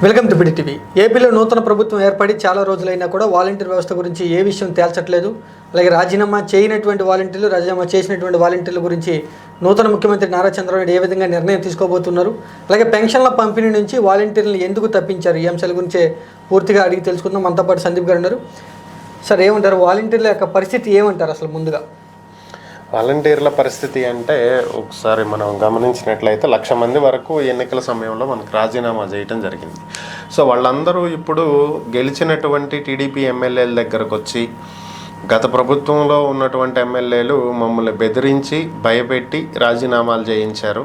Welcome to BD TV. ఏపీలో నూతన ప్రభుత్వం ఏర్పడి చాలా రోజులైనా కూడా వాలంటీర్ వ్యవస్థ గురించి ఏ విషయం తేల్చట్లేదు. అలాగే రాజీనామా చేయనటువంటి వాలంటీర్లు, రాజీనామా చేసినటువంటి వాలంటీర్ల గురించి నూతన ముఖ్యమంత్రి నారా చంద్రబాబు నాయుడు ఏ విధంగా నిర్ణయం తీసుకోబోతున్నారు, అలాగే పెన్షన్ల పంపిణీ నుంచి వాలంటీర్లను ఎందుకు తప్పించారు, ఈ అంశాల గురించే పూర్తిగా అడిగి తెలుసుకుందాం. మనతో పాటు సందీప్ గారు ఉన్నారు. సార్, ఏమంటారు వాలంటీర్ల యొక్క పరిస్థితి ఏమంటారు అసలు? ముందుగా వాలంటీర్ల పరిస్థితి అంటే ఒకసారి మనం గమనించినట్లయితే 1,00,000 మంది వరకు ఎన్నికల సమయంలో మనకు రాజీనామా చేయటం జరిగింది. సో వాళ్ళందరూ ఇప్పుడు గెలిచినటువంటి టీడీపీ ఎమ్మెల్యేల దగ్గరకు వచ్చి గత ప్రభుత్వంలో ఉన్నటువంటి ఎమ్మెల్యేలు మమ్మల్ని బెదిరించి భయపెట్టి రాజీనామాలు చేయించారు,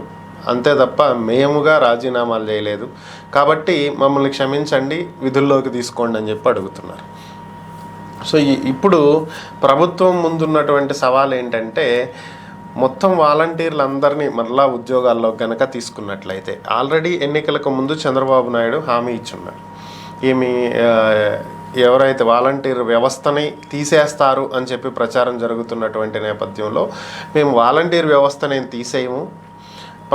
అంతే తప్ప మేముగా రాజీనామాలు చేయలేదు, కాబట్టి మమ్మల్ని క్షమించండి, విధుల్లోకి తీసుకోండి అని చెప్పి అడుగుతున్నారు. సో ఇప్పుడు ప్రభుత్వం ముందున్నటువంటి సవాల్ ఏంటంటే మొత్తం వాలంటీర్లందరినీ మరలా ఉద్యోగాల్లో కనుక తీసుకున్నట్లయితే, ఆల్రెడీ ఎన్నికలకు ముందు చంద్రబాబు నాయుడు హామీ ఇచ్చున్నారు. ఎవరైతే వాలంటీర్ వ్యవస్థని తీసేస్తారు అని చెప్పి ప్రచారం జరుగుతున్నటువంటి నేపథ్యంలో మేము వాలంటీర్ వ్యవస్థని తీసేయము,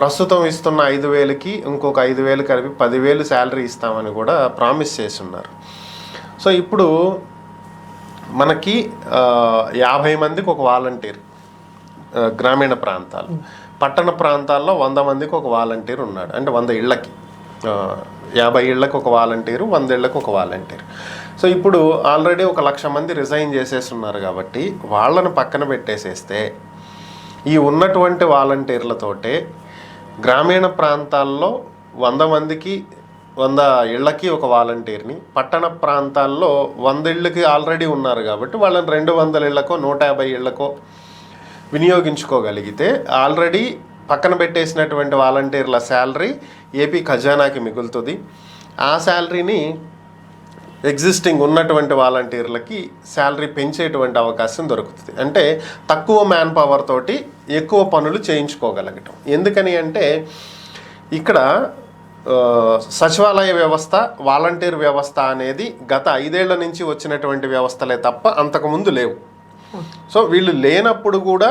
ప్రస్తుతం ఇస్తున్న 5,000కి ఇంకొక 5,000 కలిపి 10,000 శాలరీ ఇస్తామని కూడా ప్రామిస్ చేస్తున్నారు. సో ఇప్పుడు మనకి 50 మందికి ఒక వాలంటీర్ గ్రామీణ ప్రాంతాలు, పట్టణ ప్రాంతాల్లో 100 మందికి ఒక వాలంటీర్ ఉన్నాడు. అంటే 100 ఇళ్ళకి 50 ఇళ్ళకి ఒక వాలంటీరు, 100 ఇళ్ళకి ఒక వాలంటీర్. సో ఇప్పుడు ఆల్రెడీ 1,00,000 మంది రిజైన్ చేసేస్తున్నారు కాబట్టి వాళ్ళను పక్కన పెట్టేసేస్తే ఈ ఉన్నటువంటి వాలంటీర్లతోటే గ్రామీణ ప్రాంతాల్లో 100 మందికి 100 ఇళ్ళకి ఒక వాలంటీర్ని, పట్టణ ప్రాంతాల్లో 100 ఇళ్ళకి ఆల్రెడీ ఉన్నారు కాబట్టి వాళ్ళని 200 ఇళ్ళకో 150 ఇళ్ళకో వినియోగించుకోగలిగితే ఆల్రెడీ పక్కన పెట్టేసినటువంటి వాలంటీర్ల శాలరీ ఏపీ ఖజానాకి మిగులుతుంది. ఆ శాలరీని ఎగ్జిస్టింగ్ ఉన్నటువంటి వాలంటీర్లకి శాలరీ పెంచేటువంటి అవకాశం దొరుకుతుంది. అంటే తక్కువ మ్యాన్ పవర్ తోటి ఎక్కువ పనులు చేయించుకోగలగటం. ఎందుకని అంటే ఇక్కడ సచివాలయ వ్యవస్థ, వాలంటీర్ వ్యవస్థ అనేది గత 5 ఏళ్ల నుంచి వచ్చినటువంటి వ్యవస్థలే తప్ప అంతకుముందు లేవు. సో వీళ్ళు లేనప్పుడు కూడా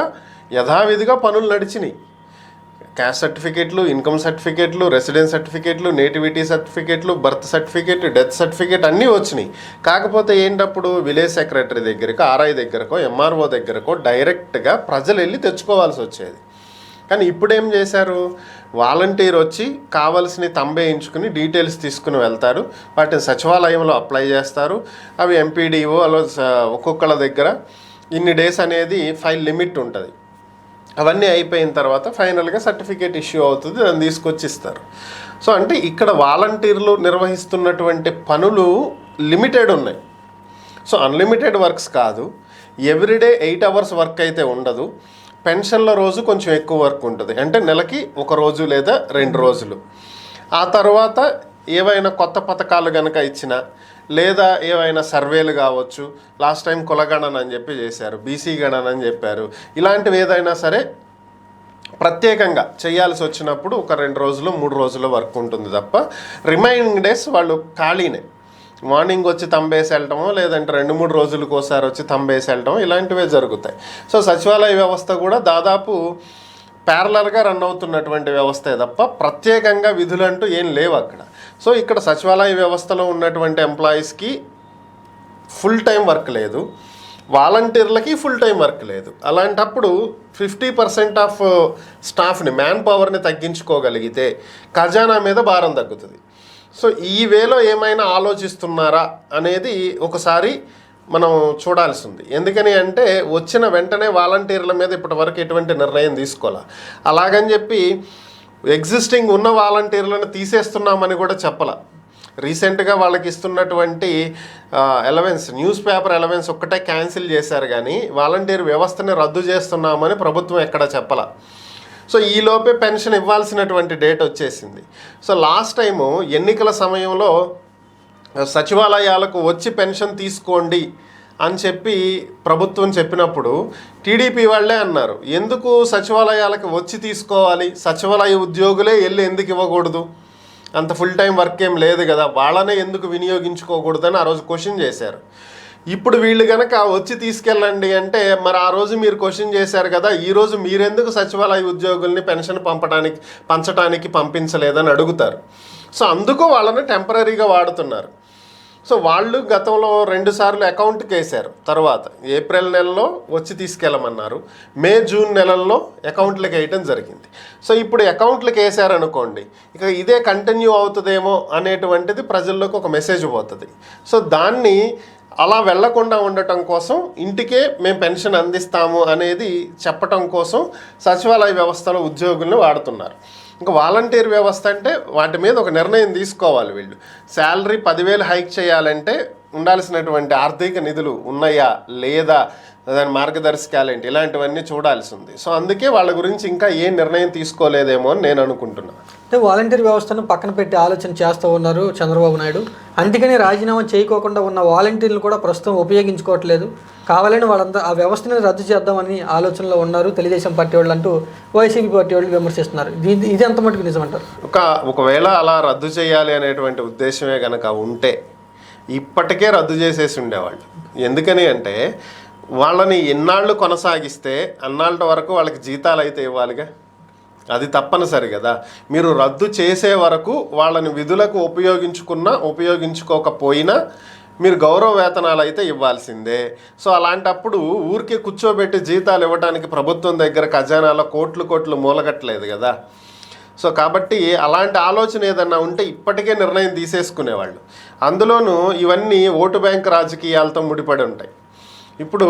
యథావిధిగా పనులు నడిచినాయి. క్యాస్ట్ సర్టిఫికేట్లు, ఇన్కమ్ సర్టిఫికేట్లు, రెసిడెన్స్ సర్టిఫికేట్లు, నేటివిటీ సర్టిఫికేట్లు, బర్త్ సర్టిఫికేట్, డెత్ సర్టిఫికేట్ అన్నీ వచ్చినాయి. కాకపోతే ఏంటప్పుడు విలేజ్ సెక్రటరీ దగ్గరకు, ఆర్ఐ దగ్గరకో, ఎంఆర్ఓ దగ్గరకో డైరెక్ట్గా ప్రజలు వెళ్ళి తెచ్చుకోవాల్సి వచ్చేది. కానీ ఇప్పుడేం చేశారు, వాలంటీర్ వచ్చి కావాల్సిన తంబేయించుకుని డీటెయిల్స్ తీసుకుని వెళ్తారు, వాటిని సచివాలయంలో అప్లై చేస్తారు. అవి ఎంపీడీఓ అలా ఒక్కొక్కళ్ళ దగ్గర ఇన్ని డేస్ అనేది ఫైల్ లిమిట్ ఉంటుంది. అవన్నీ అయిపోయిన తర్వాత ఫైనల్గా సర్టిఫికేట్ ఇష్యూ అవుతుంది, దాన్ని తీసుకొచ్చి ఇస్తారు. సో అంటే ఇక్కడ వాలంటీర్లు నిర్వహిస్తున్నటువంటి పనులు లిమిటెడ్ ఉన్నాయి. సో అన్లిమిటెడ్ వర్క్స్ కాదు, ఎవ్రీడే 8 అవర్స్ వర్క్ అయితే ఉండదు. పెన్షన్ల రోజు కొంచెం ఎక్కువ వర్క్ ఉంటుంది, అంటే నెలకి 1 రోజు లేదా 2 రోజులు. ఆ తర్వాత ఏవైనా కొత్త పథకాలు కనుక ఇచ్చినా, లేదా ఏవైనా సర్వేలు కావచ్చు, లాస్ట్ టైం కులగణన అని చెప్పి చేశారు, బీసీ గణన అని చెప్పారు, ఇలాంటివి ఏదైనా సరే ప్రత్యేకంగా చేయాల్సి వచ్చినప్పుడు ఒక 2 రోజులు 3 రోజుల వర్క్ ఉంటుంది తప్ప రిమైనింగ్ డేస్ వాళ్ళు ఖాళీనే. మార్నింగ్ వచ్చి తంబేసి వెళ్ళటమో, లేదంటే 2-3 రోజులకు ఒకసారి వచ్చి తంబేసి వెళ్ళటమో ఇలాంటివే జరుగుతాయి. సో సచివాలయ వ్యవస్థ కూడా దాదాపు ప్యారలల్గా రన్ అవుతున్నటువంటి వ్యవస్థే తప్ప ప్రత్యేకంగా విధులంటూ ఏం లేవు అక్కడ. సో ఇక్కడ సచివాలయ వ్యవస్థలో ఉన్నటువంటి ఎంప్లాయీస్కి ఫుల్ టైం వర్క్ లేదు, వాలంటీర్లకి ఫుల్ టైం వర్క్ లేదు. అలాంటప్పుడు 50% ఆఫ్ స్టాఫ్ని, మ్యాన్ పవర్ని తగ్గించుకోగలిగితే ఖజానా మీద భారం తగ్గుతుంది. సో ఈ వేలో ఏమైనా ఆలోచిస్తున్నారా అనేది ఒకసారి మనం చూడాల్సి ఉంది. ఎందుకని అంటే వచ్చిన వెంటనే వాలంటీర్ల మీద ఇప్పటివరకు ఎటువంటి నిర్ణయం తీసుకోవాలి. అలాగని చెప్పి ఎగ్జిస్టింగ్ ఉన్న వాలంటీర్లను తీసేస్తున్నామని కూడా చెప్పాల. రీసెంట్గా వాళ్ళకి ఇస్తున్నటువంటి అలవెన్స్, న్యూస్ పేపర్ అలవెన్స్ ఒక్కటే క్యాన్సిల్ చేశారు, కానీ వాలంటీర్ వ్యవస్థని రద్దు చేస్తున్నామని ప్రభుత్వం ఎక్కడ చెప్పాల. సో ఈలోపే పెన్షన్ ఇవ్వాల్సినటువంటి డేట్ వచ్చేసింది. సో లాస్ట్ టైము ఎన్నికల సమయంలో సచివాలయాలకు వచ్చి పెన్షన్ తీసుకోండి అని చెప్పి ప్రభుత్వం చెప్పినప్పుడు టీడీపీ వాళ్ళే అన్నారు, ఎందుకు సచివాలయాలకు వచ్చి తీసుకోవాలి, సచివాలయ ఉద్యోగులే వెళ్ళి ఎందుకు ఇవ్వకూడదు, అంత ఫుల్ టైం వర్క్ ఏం లేదు కదా, వాళ్ళనే ఎందుకు వినియోగించుకోకూడదని ఆ రోజు క్వశ్చన్ చేశారు. ఇప్పుడు వీళ్ళు కనుక వచ్చి తీసుకెళ్ళండి అంటే మరి ఆ రోజు మీరు క్వశ్చన్ చేశారు కదా, ఈరోజు మీరెందుకు సచివాలయ ఉద్యోగుల్ని పెన్షన్ పంచడానికి పంపించలేదని అడుగుతారు. సో అందుకు వాళ్ళని టెంపరీగా వాడుతున్నారు. సో వాళ్ళు గతంలో 2 సార్లు అకౌంట్కి వేశారు, తర్వాత ఏప్రిల్ నెలలో వచ్చి తీసుకెళ్ళమన్నారు, మే జూన్ నెలల్లో అకౌంట్లకు వేయటం జరిగింది. సో ఇప్పుడు అకౌంట్లకు వేసారనుకోండి, ఇక ఇదే కంటిన్యూ అవుతుందేమో అనేటువంటిది ప్రజల్లోకి ఒక మెసేజ్ పోతుంది. సో దాన్ని అలా వెళ్లకుండా ఉండటం కోసం ఇంటికే మేము పెన్షన్ అందిస్తాము అనేది చెప్పటం కోసం సచివాలయ వ్యవస్థలో ఉద్యోగులను వాడుతున్నారు. ఇంకా వాలంటీర్ వ్యవస్థ అంటే వాటి మీద ఒక నిర్ణయం తీసుకోవాలి. వీళ్ళు శాలరీ 10,000 హైక్ చేయాలంటే ఉండాల్సినటువంటి ఆర్థిక నిధులు ఉన్నాయా లేదా, దాని మార్గదర్శకాలు ఏంటి, ఇలాంటివన్నీ చూడాల్సి ఉంది. సో అందుకే వాళ్ళ గురించి ఇంకా ఏ నిర్ణయం తీసుకోలేదేమో అని నేను అనుకుంటున్నాను. అంటే వాలంటీర్ వ్యవస్థను పక్కన పెట్టి ఆలోచన చేస్తూ ఉన్నారు చంద్రబాబు నాయుడు. అందుకని రాజీనామా చేయకోకుండా ఉన్న వాలంటీర్లు కూడా ప్రస్తుతం ఉపయోగించుకోవట్లేదు, కావాలని వాళ్ళంతా ఆ వ్యవస్థని రద్దు చేద్దామని ఆలోచనలో ఉన్నారు తెలుగుదేశం పార్టీ వాళ్ళు అంటూ వైసీపీ పార్టీ వాళ్ళు విమర్శిస్తున్నారు. ఇది ఎంత మటుకు నిజమంటారు? ఒకవేళ అలా రద్దు చేయాలి అనేటువంటి ఉద్దేశమే కనుక ఉంటే ఇప్పటికే రద్దు చేసేసి ఉండేవాళ్ళు. ఎందుకని అంటే వాళ్ళని ఎన్నాళ్ళు కొనసాగిస్తే అన్నాళ్ళ వరకు వాళ్ళకి జీతాలు అయితే ఇవ్వాలిగా, అది తప్పనిసరి కదా. మీరు రద్దు చేసే వరకు వాళ్ళని విధులకు ఉపయోగించుకోకపోయినా మీరు గౌరవ వేతనాలు అయితే ఇవ్వాల్సిందే. సో అలాంటప్పుడు ఊరికే కూర్చోబెట్టి జీతాలు ఇవ్వడానికి ప్రభుత్వం దగ్గర ఖజానాలో కోట్లు మూలగట్లేదు కదా. సో కాబట్టి అలాంటి ఆలోచన ఏదన్నా ఉంటే ఇప్పటికే నిర్ణయం తీసేసుకునేవాళ్ళు. అందులోనూ ఇవన్నీ ఓటు బ్యాంక్ రాజకీయాలతో ముడిపడి ఉంటాయి. ఇప్పుడు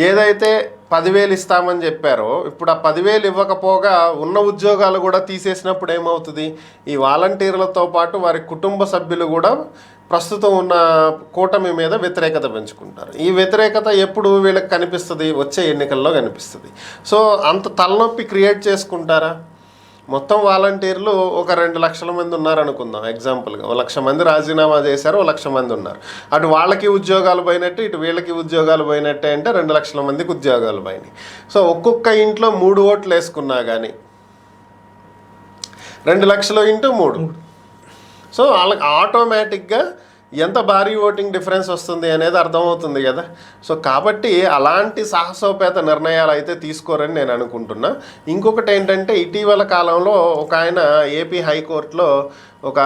ఏదైతే 10,000 ఇస్తామని చెప్పారో, ఇప్పుడు ఆ 10,000 ఇవ్వకపోగా ఉన్న ఉద్యోగాలు కూడా తీసేసినప్పుడు ఏమవుతుంది? ఈ వాలంటీర్లతో పాటు వారి కుటుంబ సభ్యులు కూడా ప్రస్తుతం ఉన్న కూటమి మీద వ్యతిరేకత పెంచుకుంటారు. ఈ వ్యతిరేకత ఎప్పుడు వీళ్ళకి కనిపిస్తుంది? వచ్చే ఎన్నికల్లో కనిపిస్తుంది. సో అంత తలనొప్పి క్రియేట్ చేసుకుంటారా? మొత్తం వాలంటీర్లు ఒక 2 లక్షల మంది ఉన్నారనుకుందాం ఎగ్జాంపుల్గా. 1,00,000 మంది రాజీనామా చేశారు, 1,00,000 మంది ఉన్నారు. అటు వాళ్ళకి ఉద్యోగాలు పోయినట్టు, ఇటు వీళ్ళకి ఉద్యోగాలు పోయినట్టే అంటే 2 లక్షల మందికి ఉద్యోగాలు పోయినాయి. సో ఒక్కొక్క ఇంట్లో 3 ఓట్లు వేసుకున్నా కానీ 2 లక్షలు ఇంటూ 3. సో వాళ్ళకి ఆటోమేటిక్గా ఎంత భారీ ఓటింగ్ డిఫరెన్స్ వస్తుంది అనేది అర్థమవుతుంది కదా. సో కాబట్టి అలాంటి సాహసోపేత నిర్ణయాలు అయితే తీసుకోరని నేను అనుకుంటున్నా. ఇంకొకటి ఏంటంటే, ఇటీవల కాలంలో ఒక ఆయన ఏపీ హైకోర్టులో ఒక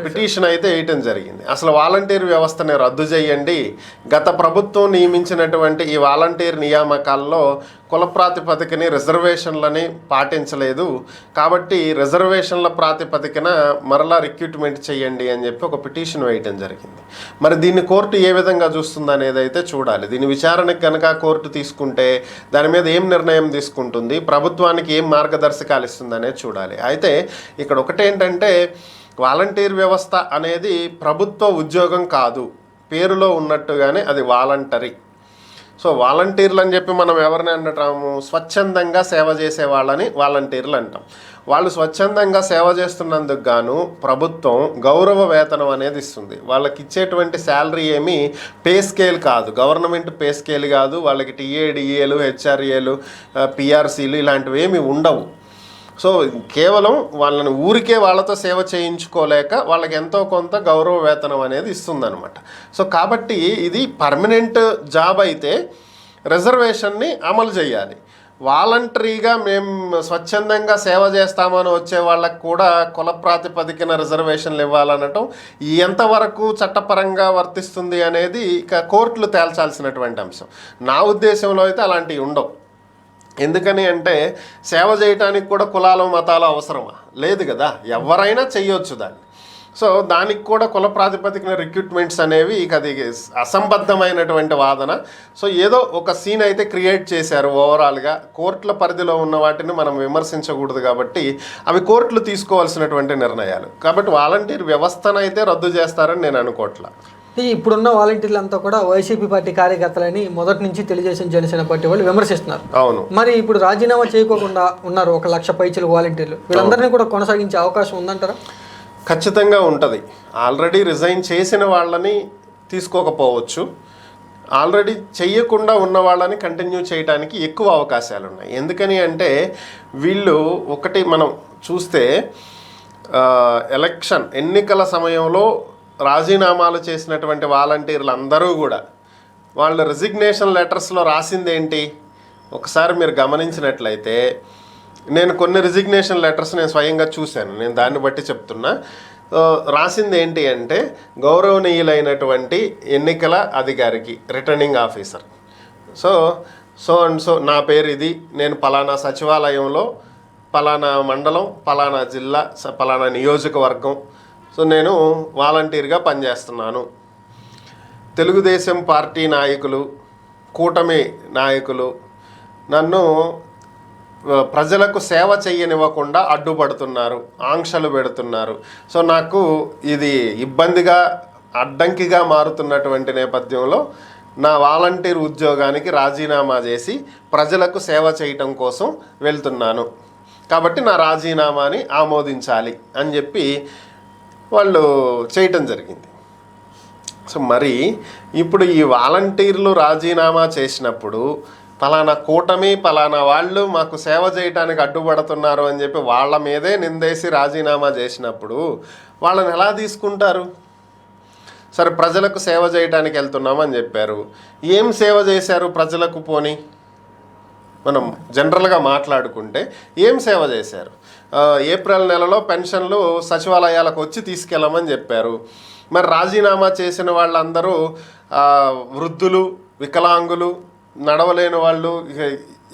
పిటిషన్ అయితే వేయటం జరిగింది. అసలు వాలంటీర్ వ్యవస్థని రద్దు చేయండి, గత ప్రభుత్వం నియమించినటువంటి ఈ వాలంటీర్ నియామకాల్లో కుల ప్రాతిపదికని రిజర్వేషన్లని పాటించలేదు, కాబట్టి రిజర్వేషన్ల ప్రాతిపదికన మరలా రిక్రూట్మెంట్ చేయండి అని చెప్పి ఒక పిటిషన్ వేయటం జరిగింది. మరి దీన్ని కోర్టు ఏ విధంగా చూస్తుంది అనేది అయితే చూడాలి. దీని విచారణకు కనుక కోర్టు తీసుకుంటే దాని మీద ఏం నిర్ణయం తీసుకుంటుంది, ప్రభుత్వానికి ఏం మార్గదర్శకాలు ఇస్తుంది అనేది చూడాలి. అయితే ఇక్కడ ఒకటేంటంటే, వాలంటీర్ వ్యవస్థ అనేది ప్రభుత్వ ఉద్యోగం కాదు, పేరులో ఉన్నట్టుగానే అది వాలంటరీ. సో వాలంటీర్లు అని చెప్పి మనం ఎవరిని అంటాము? స్వచ్ఛందంగా సేవ చేసే వాళ్ళని వాలంటీర్లు అంటాం. వాళ్ళు స్వచ్ఛందంగా సేవ చేస్తున్నందుకు గాను ప్రభుత్వం గౌరవ వేతనం అనేది ఇస్తుంది. వాళ్ళకి ఇచ్చేటువంటి శాలరీ ఏమి పే స్కేల్ కాదు, గవర్నమెంట్ పే స్కేల్ కాదు. వాళ్ళకి టీఏడిఏలు, హెచ్ఆర్ఏలు, పిఆర్సీలు ఇలాంటివి ఏమి ఉండవు. సో కేవలం వాళ్ళని ఊరికే వాళ్ళతో సేవ చేయించుకోలేక వాళ్ళకి ఎంతో కొంత గౌరవ వేతనం అనేది ఇస్తుందన్నమాట. సో కాబట్టి ఇది పర్మనెంట్ జాబ్ అయితే రిజర్వేషన్ని అమలు చేయాలి. వాలంటరీగా మేము స్వచ్ఛందంగా సేవ చేస్తామని వచ్చే వాళ్ళకు కూడా కుల ప్రాతిపదికన రిజర్వేషన్లు ఇవ్వాలనటం ఎంతవరకు చట్టపరంగా వర్తిస్తుంది అనేది ఇక కోర్టులు తేల్చాల్సినటువంటి అంశం. నా ఉద్దేశంలో అయితే అలాంటివి ఉండవు. ఎందుకని అంటే, సేవ చేయటానికి కూడా కులాలు మతాలు అవసరమా? లేదు కదా, ఎవరైనా చెయ్యొచ్చు దాన్ని. సో దానికి కూడా కుల ప్రాతిపదికన రిక్రూట్మెంట్స్ అనేవి ఇక అది అసంబద్ధమైనటువంటి వాదన. సో ఏదో ఒక సీన్ అయితే క్రియేట్ చేశారు ఓవరాల్గా. కోర్టుల పరిధిలో ఉన్న వాటిని మనం విమర్శించకూడదు కాబట్టి అవి కోర్టులు తీసుకోవాల్సినటువంటి నిర్ణయాలు. కాబట్టి వాలంటీర్ వ్యవస్థను అయితే రద్దు చేస్తారని నేను అనుకోవట్లా. ఇప్పుడున్న వాలంటీర్లు అంతా కూడా వైసీపీ పార్టీ కార్యకర్తలని మొదటి నుంచి తెలుగుదేశం జనసేన పార్టీ వాళ్ళు విమర్శిస్తున్నారు. అవును. మరి ఇప్పుడు రాజీనామా చేయకోకుండా ఉన్నారు 1,00,000 పైచీల వాలంటీర్లు, వీళ్ళందరినీ కూడా కొనసాగించే అవకాశం ఉందంటారా? ఖచ్చితంగా ఉంటుంది. ఆల్రెడీ రిజైన్ చేసిన వాళ్ళని తీసుకోకపోవచ్చు, ఆల్రెడీ చెయ్యకుండా ఉన్న వాళ్ళని కంటిన్యూ చేయడానికి ఎక్కువ అవకాశాలు ఉన్నాయి. ఎందుకని అంటే, వీళ్ళు ఒకటి మనం చూస్తే ఎన్నికల సమయంలో రాజీనామాలు చేసినటువంటి వాలంటీర్లు అందరూ కూడా వాళ్ళ రిజిగ్నేషన్ లెటర్స్లో రాసింది ఏంటి? ఒకసారి మీరు గమనించినట్లయితే నేను కొన్ని రిజిగ్నేషన్ లెటర్స్ నేను స్వయంగా చూశాను, నేను దాన్ని బట్టి చెప్తున్నా. రాసింది ఏంటి అంటే, గౌరవనీయులైనటువంటి ఎన్నికల అధికారికి, returning officer, so and so నా పేరు ఇది, నేను పలానా సచివాలయంలో పలానా మండలం పలానా జిల్లా పలానా నియోజకవర్గం నేను వాలంటీర్గా పనిచేస్తున్నాను. తెలుగుదేశం పార్టీ నాయకులు, కూటమి నాయకులు నన్ను ప్రజలకు సేవ చేయనివ్వకుండా అడ్డుపడుతున్నారు, ఆంక్షలు పెడుతున్నారు. సో నాకు ఇది ఇబ్బందిగా, అడ్డంకిగా మారుతున్నటువంటి నేపథ్యంలో నా వాలంటీర్ ఉద్యోగానికి రాజీనామా చేసి ప్రజలకు సేవ చేయటం కోసం వెళ్తున్నాను, కాబట్టి నా రాజీనామాని ఆమోదించాలి అని చెప్పి వాళ్ళు చేయటం జరిగింది. సో మరి ఇప్పుడు ఈ వాలంటీర్లు రాజీనామా చేసినప్పుడు పలానా కూటమి పలానా వాళ్ళు మాకు సేవ చేయడానికి అడ్డుపడుతున్నారు అని చెప్పి వాళ్ళ మీదే నిందేసి రాజీనామా చేసినప్పుడు వాళ్ళని ఎలా తీసుకుంటారు? సరే, ప్రజలకు సేవ చేయడానికి వెళ్తున్నామని చెప్పారు, ఏం సేవ చేశారు ప్రజలకు? పోనీ మనం జనరల్గా మాట్లాడుకుంటే ఏం సేవ చేశారు? ఏప్రిల్ నెలలో పెన్షన్లు సచివాలయాలకు వచ్చి తీసుకెళ్ళమని చెప్పారు. మరి రాజీనామా చేసిన వాళ్ళందరూ వృద్ధులు, వికలాంగులు, నడవలేని వాళ్ళు,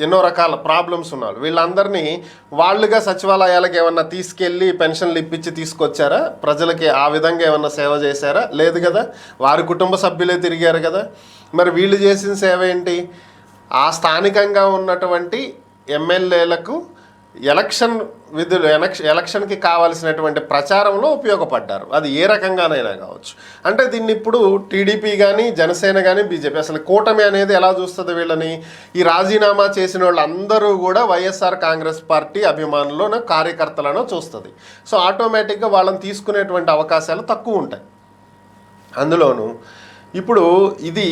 ఎన్నో రకాల ప్రాబ్లమ్స్ ఉన్నారు. వీళ్ళందరినీ వాళ్ళుగా సచివాలయాలకు ఏమన్నా తీసుకెళ్ళి పెన్షన్లు ఇప్పించి తీసుకొచ్చారా? ప్రజలకి ఆ విధంగా ఏమన్నా సేవ చేశారా? లేదు కదా. వారి కుటుంబ సభ్యులే తిరిగారు కదా. మరి వీళ్ళు చేసిన సేవ ఏంటి? ఆ స్థానికంగా ఉన్నటువంటి ఎమ్మెల్యేలకు ఎలక్షన్ విధులు, ఎలక్షన్కి కావాల్సినటువంటి ప్రచారంలో ఉపయోగపడ్డారు. అది ఏ రకంగానైనా కావచ్చు. అంటే దీన్ని ఇప్పుడు టీడీపీ కానీ, జనసేన కానీ, బీజేపీ, అసలు కూటమి అనేది ఎలా చూస్తుంది వీళ్ళని? ఈ రాజీనామా చేసిన వాళ్ళందరూ కూడా వైఎస్ఆర్ కాంగ్రెస్ పార్టీ అభిమానులను, కార్యకర్తలను చూస్తుంది. సో ఆటోమేటిక్గా వాళ్ళని తీసుకునేటువంటి అవకాశాలు తక్కువ ఉంటాయి. అందులోనూ ఇప్పుడు ఇది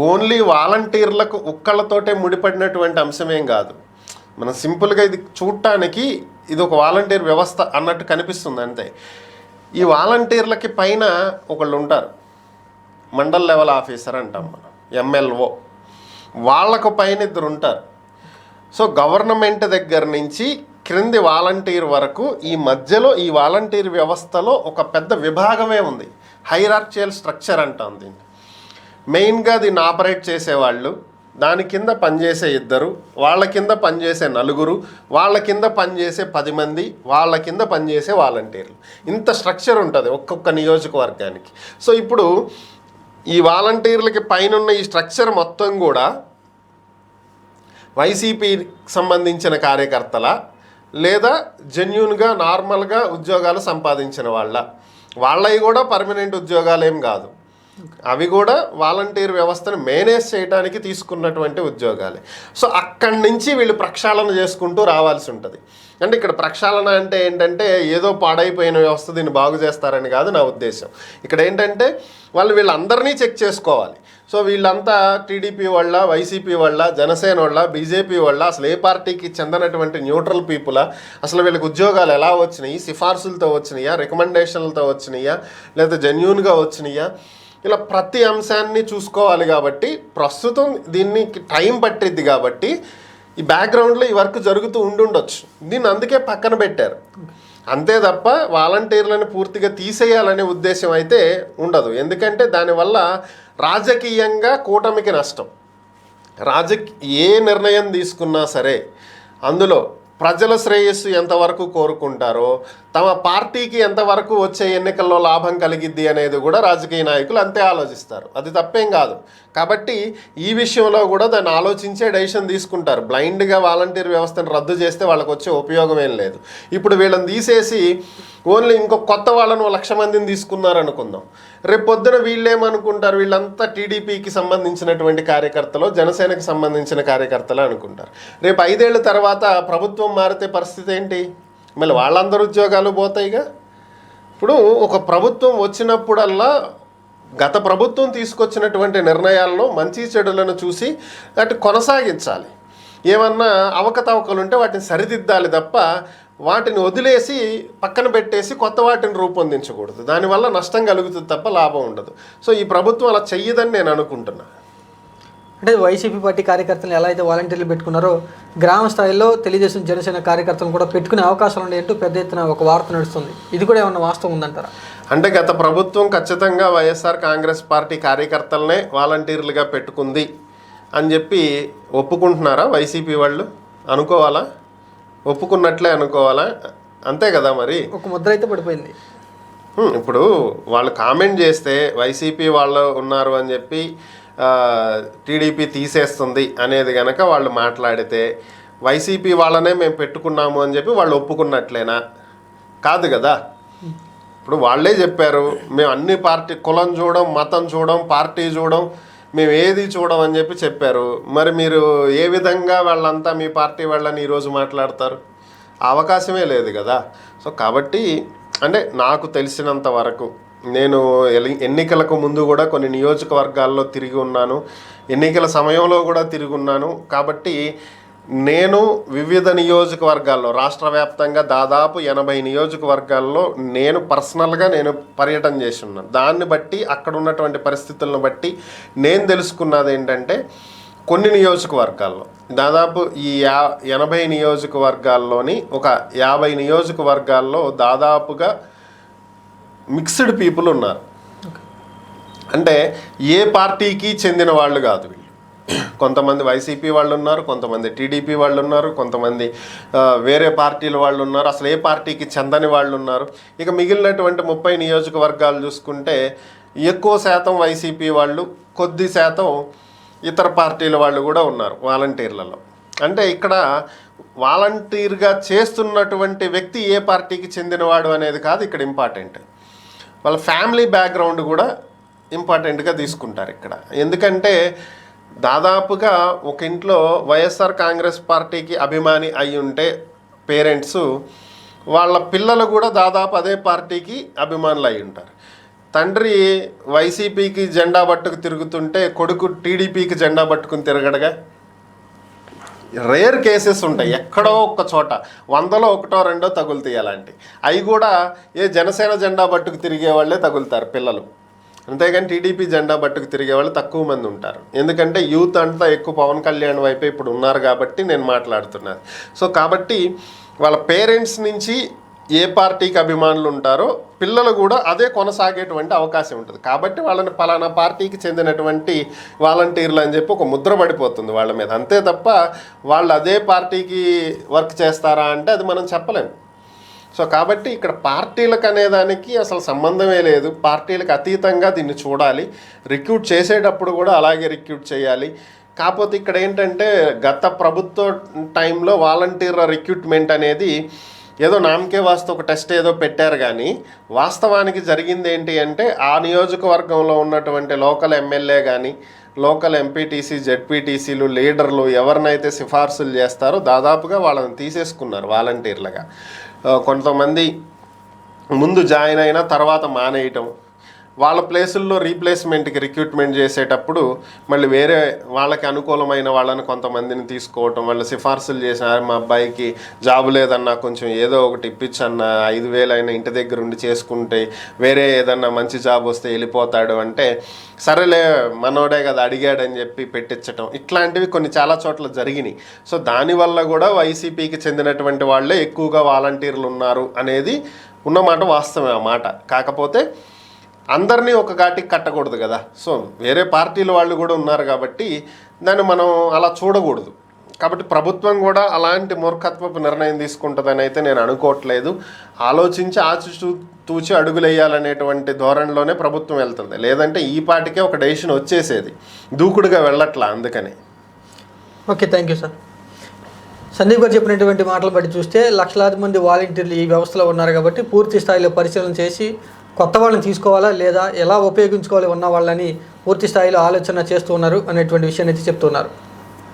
ఓన్లీ వాలంటీర్లకు ఒక్కళ్ళతోటే ముడిపడినటువంటి అంశమేం కాదు. మనం సింపుల్గా ఇది చూడటానికి ఇది ఒక వాలంటీర్ వ్యవస్థ అన్నట్టు కనిపిస్తుంది అంతే. ఈ వాలంటీర్లకి పైన ఒకళ్ళు ఉంటారు, మండల్ లెవెల్ ఆఫీసర్ అంటాం మనం, ఎంఎల్ఓ. వాళ్ళకు పైన ఇద్దరు ఉంటారు. సో గవర్నమెంట్ దగ్గర నుంచి క్రింది వాలంటీర్ వరకు ఈ మధ్యలో ఈ వాలంటీర్ వ్యవస్థలో ఒక పెద్ద విభాగమే ఉంది. హైరార్చియల్ స్ట్రక్చర్ అంటాం దీన్ని. మెయిన్గా దీన్ని ఆపరేట్ చేసేవాళ్ళు, దాని కింద పనిచేసే ఇద్దరు, వాళ్ళ కింద పనిచేసే నలుగురు, వాళ్ళ కింద పనిచేసే 10 మంది, వాళ్ళ కింద పనిచేసే వాలంటీర్లు. ఇంత స్ట్రక్చర్ ఉంటుంది ఒక్కొక్క నియోజకవర్గానికి. సో ఇప్పుడు ఈ వాలంటీర్లకి పైన ఈ స్ట్రక్చర్ మొత్తం కూడా వైసీపీకి సంబంధించిన కార్యకర్తల, లేదా జెన్యూన్గా నార్మల్గా ఉద్యోగాలు సంపాదించిన వాళ్ళవి కూడా పర్మనెంట్ ఉద్యోగాలు ఏం కాదు. అవి కూడా వాలంటీర్ వ్యవస్థను మేనేజ్ చేయడానికి తీసుకున్నటువంటి ఉద్యోగాలే. సో అక్కడి నుంచి వీళ్ళు ప్రక్షాళన చేసుకుంటూ రావాల్సి ఉంటుంది. అంటే ఇక్కడ ప్రక్షాళన అంటే ఏంటంటే ఏదో పాడైపోయిన వ్యవస్థ దీన్ని బాగు చేస్తారని కాదు నా ఉద్దేశం. ఇక్కడ ఏంటంటే వీళ్ళందరినీ చెక్ చేసుకోవాలి. సో వీళ్ళంతా టీడీపీ వాళ్ళ, వైసీపీ వాళ్ళ, జనసేన వాళ్ళ, బీజేపీ వాళ్ళ, అసలు ఏ పార్టీకి చెందనటువంటి న్యూట్రల్ పీపులా, అసలు వీళ్ళకి ఉద్యోగాలు ఎలా వచ్చినాయి, సిఫార్సులతో వచ్చినాయా, రికమెండేషన్లతో వచ్చినాయా, లేదా జెన్యూన్గా వచ్చినాయా, ఇలా ప్రతి అంశాన్ని చూసుకోవాలి. కాబట్టి ప్రస్తుతం దీనికి టైం పట్టిద్ది. కాబట్టి ఈ బ్యాక్గ్రౌండ్లో ఈ వర్క్ జరుగుతూ ఉండుండొచ్చు. దీన్ని అందుకే పక్కన పెట్టారు. అంతే తప్ప వాలంటీర్లను పూర్తిగా తీసేయాలనే ఉద్దేశం అయితే ఉండదు. ఎందుకంటే దానివల్ల రాజకీయంగా కూటమికి నష్టం. ఏ నిర్ణయం తీసుకున్నా సరే అందులో ప్రజల శ్రేయస్సు ఎంతవరకు కోరుకుంటారో, తమ పార్టీకి ఎంతవరకు వచ్చే ఎన్నికల్లో లాభం కలిగిద్ది అనేది కూడా రాజకీయ నాయకులు అంతే ఆలోచిస్తారు. అది తప్పేం కాదు. కాబట్టి ఈ విషయంలో కూడా దాన్ని ఆలోచించే డెసిషన్ తీసుకుంటారు. బ్లైండ్గా వాలంటీర్ వ్యవస్థను రద్దు చేస్తే వాళ్ళకి వచ్చే ఉపయోగం ఏం లేదు. ఇప్పుడు వీళ్ళని తీసేసి ఓన్లీ ఇంకో కొత్త వాళ్ళను 1,00,000 మందిని తీసుకున్నారనుకుందాం. రేపు పొద్దున వీళ్ళేమనుకుంటారు, వీళ్ళంతా టీడీపీకి సంబంధించినటువంటి కార్యకర్తలు, జనసేనకి సంబంధించిన కార్యకర్తలు అనుకుంటారు. రేపు 5 ఏళ్ళ తర్వాత ప్రభుత్వం మారితే పరిస్థితి ఏంటి? మళ్ళీ వాళ్ళందరూ ఉద్యోగాలు పోతాయిగా. ఇప్పుడు ఒక ప్రభుత్వం వచ్చినప్పుడల్లా గత ప్రభుత్వం తీసుకొచ్చినటువంటి నిర్ణయాలను, మంచి చెడులను చూసి అటు కొనసాగించాలి. ఏమన్నా అవకతవకలు ఉంటే వాటిని సరిదిద్దాలి తప్ప వాటిని వదిలేసి పక్కన పెట్టేసి కొత్త వాటిని రూపొందించకూడదు. దానివల్ల నష్టం కలుగుతుంది తప్ప లాభం ఉండదు. సో ఈ ప్రభుత్వం అలా చెయ్యదని నేను అనుకుంటున్నా. అంటే వైసీపీ పార్టీ కార్యకర్తలు ఎలా అయితే వాలంటీర్లు పెట్టుకున్నారో గ్రామ స్థాయిలో తెలుగుదేశం జనసేన కార్యకర్తలను కూడా పెట్టుకునే అవకాశాలు ఉన్నాయంటూ పెద్ద ఎత్తున ఒక వార్త నడుస్తుంది. ఇది కూడా ఏమన్నా వాస్తవం ఉందంటారా? అంటే గత ప్రభుత్వం ఖచ్చితంగా వైఎస్ఆర్ కాంగ్రెస్ పార్టీ కార్యకర్తలనే వాలంటీర్లుగా పెట్టుకుంది అని చెప్పి ఒప్పుకుంటున్నారా వైసీపీ వాళ్ళు? అనుకోవాలా? ఒప్పుకున్నట్లే అనుకోవాలా? అంతే కదా మరి. ఒక ముద్ర అయితే పడిపోయింది. ఇప్పుడు వాళ్ళు కామెంట్ చేస్తే వైసీపీ వాళ్ళు ఉన్నారు అని చెప్పి టీడీపీ తీసేస్తుంది అనేది కనుక వాళ్ళు మాట్లాడితే వైసీపీ వాళ్ళనే మేము పెట్టుకున్నాము అని చెప్పి వాళ్ళు ఒప్పుకున్నట్లేనా? కాదు కదా. ఇప్పుడు వాళ్ళే చెప్పారు, మేము అన్ని పార్టీ కులం చూడం, మతం చూడం, పార్టీ చూడం, మేము ఏది చూడం అని చెప్పి చెప్పారు. మరి మీరు ఏ విధంగా వాళ్ళంతా మీ పార్టీ వాళ్ళని ఈరోజు మాట్లాడతారు? అవకాశమే లేదు కదా. సో కాబట్టి అంటే నాకు తెలిసినంత వరకు నేను ఎన్నికలకు ముందు కూడా కొన్ని నియోజకవర్గాల్లో తిరిగి ఉన్నాను, ఎన్నికల సమయంలో కూడా తిరిగి ఉన్నాను. కాబట్టి నేను వివిధ నియోజకవర్గాల్లో రాష్ట్ర వ్యాప్తంగా దాదాపు 80 నియోజకవర్గాల్లో నేను పర్సనల్గా పర్యటన చేసి ఉన్నాను. దాన్ని బట్టి అక్కడ ఉన్నటువంటి పరిస్థితులను బట్టి నేను తెలుసుకున్నది ఏంటంటే కొన్ని నియోజకవర్గాల్లో దాదాపు ఈ 80 నియోజకవర్గాల్లోని ఒక 50 నియోజకవర్గాల్లో దాదాపుగా మిక్స్డ్ పీపుల్ ఉన్నారు. అంటే ఏ పార్టీకి చెందిన వాళ్ళు కాదు వీళ్ళు. కొంతమంది వైసీపీ వాళ్ళు ఉన్నారు, కొంతమంది టీడీపీ వాళ్ళు ఉన్నారు, కొంతమంది వేరే పార్టీల వాళ్ళు ఉన్నారు, అసలు ఏ పార్టీకి చెందని వాళ్ళు ఉన్నారు. ఇక మిగిలినటువంటి 30 నియోజకవర్గాలు చూసుకుంటే ఎక్కువ శాతం వైసీపీ వాళ్ళు, కొద్ది శాతం ఇతర పార్టీల వాళ్ళు కూడా ఉన్నారు వాలంటీర్లలో. అంటే ఇక్కడ వాలంటీర్గా చేస్తున్నటువంటి వ్యక్తి ఏ పార్టీకి చెందినవాడు అనేది కాదు ఇక్కడ ఇంపార్టెంట్, వాళ్ళ ఫ్యామిలీ బ్యాక్గ్రౌండ్ కూడా ఇంపార్టెంట్గా తీసుకుంటారు ఇక్కడ. ఎందుకంటే దాదాపుగా ఒక ఇంట్లో వైఎస్ఆర్ కాంగ్రెస్ పార్టీకి అభిమాని అయి ఉంటే పేరెంట్స్, వాళ్ళ పిల్లలు కూడా దాదాపు అదే పార్టీకి అభిమానులు అయి ఉంటారు. తండ్రి వైసీపీకి జెండా పట్టుకు తిరుగుతుంటే కొడుకు టీడీపీకి జెండా పట్టుకుని తిరగడగా. రేర్ కేసెస్ ఉంటాయి, ఎక్కడో ఒక్క చోట 100లో 1, 2 తగులుతాయి అలాంటి. అవి కూడా ఏ జనసేన జెండా పట్టుకు తిరిగే వాళ్ళే తగులుతారు పిల్లలు, అంతేగాని టీడీపీ జెండా పట్టుకు తిరిగే వాళ్ళు తక్కువ మంది ఉంటారు. ఎందుకంటే యూత్ అంతా ఎక్కువ పవన్ కళ్యాణ్ వైపే ఇప్పుడు ఉన్నారు కాబట్టి నేను మాట్లాడుతున్నాను. సో కాబట్టి వాళ్ళ పేరెంట్స్ నుంచి ఏ పార్టీకి అభిమానులు ఉంటారో పిల్లలు కూడా అదే కొనసాగేటువంటి అవకాశం ఉంటుంది. కాబట్టి వాళ్ళని పలానా పార్టీకి చెందినటువంటి వాలంటీర్లు అని చెప్పి ఒక ముద్ర పడిపోతుంది వాళ్ళ మీద. అంతే తప్ప వాళ్ళు అదే పార్టీకి వర్క్ చేస్తారా అంటే అది మనం చెప్పలేము. సో కాబట్టి ఇక్కడ పార్టీలకు అనేదానికి అసలు సంబంధమే లేదు. పార్టీలకు అతీతంగా దీన్ని చూడాలి. రిక్రూట్ చేసేటప్పుడు కూడా అలాగే రిక్రూట్ చేయాలి. కాకపోతే ఇక్కడ ఏంటంటే గత ప్రభుత్వ టైంలో వాలంటీర్ల రిక్రూట్మెంట్ అనేది ఏదో నామకే వాస్తు ఒక టెస్ట్ ఏదో పెట్టారు, కానీ వాస్తవానికి జరిగింది ఏంటి అంటే ఆ నియోజకవర్గంలో ఉన్నటువంటి లోకల్ ఎమ్మెల్యే కానీ లోకల్ ఎంపీటీసీ జెడ్పీటీసీలు లీడర్లు ఎవరినైతే సిఫార్సులు చేస్తారో దాదాపుగా వాళ్ళని తీసేసుకున్నారు వాలంటీర్లుగా. కొంతమంది ముందు జాయిన్ అయినా తర్వాత మానేయటం, వాళ్ళ ప్లేసుల్లో రీప్లేస్మెంట్కి రిక్రూట్మెంట్ చేసేటప్పుడు మళ్ళీ వేరే వాళ్ళకి అనుకూలమైన వాళ్ళని కొంతమందిని తీసుకోవటం, వాళ్ళు సిఫార్సులు చేసినారు మా అబ్బాయికి జాబు లేదన్నా కొంచెం ఏదో ఒకటి ఇప్పించన్న 5,000 అయినా ఇంటి దగ్గర ఉండి చేసుకుంటే వేరే ఏదన్నా మంచి జాబ్ వస్తే వెళ్ళిపోతాడు అంటే సరేలే మనోడే కదా అడిగాడని చెప్పి పెట్టించటం, ఇట్లాంటివి కొన్ని చాలా చోట్ల జరిగినాయి. సో దానివల్ల కూడా వైసీపీకి చెందినటువంటి వాళ్ళే ఎక్కువగా వాలంటీర్లు ఉన్నారు అనేది ఉన్నమాట వాస్తవమే ఆ మాట. కాకపోతే అందరినీ ఒక ఘాటికి కట్టకూడదు కదా. సో వేరే పార్టీల వాళ్ళు కూడా ఉన్నారు కాబట్టి దాన్ని మనం అలా చూడకూడదు. కాబట్టి ప్రభుత్వం కూడా అలాంటి మూర్ఖత్వపు నిర్ణయం తీసుకుంటుందని అయితే నేను అనుకోవట్లేదు. ఆలోచించి తూచి అడుగులేయాలనేటువంటి ధోరణిలోనే ప్రభుత్వం వెళ్తుంది. లేదంటే ఈ పాటికే ఒక డెసిషన్ వచ్చేసేది, దూకుడుగా వెళ్ళట్లా. అందుకని okay, thank you sir. Sandeep గారు చెప్పినటువంటి మాటలు బట్టి చూస్తే లక్షలాది మంది వాలంటీర్లు ఈ వ్యవస్థలో ఉన్నారు కాబట్టి పూర్తి స్థాయిలో పరిశీలన చేసి కొత్త వాళ్ళని తీసుకోవాలా లేదా ఎలా ఉపయోగించుకోవాలి ఉన్న వాళ్ళని పూర్తి స్థాయిలో ఆలోచన చేస్తూ ఉన్నారు అనేటువంటి విషయాన్ని అయితే చెప్తున్నారు.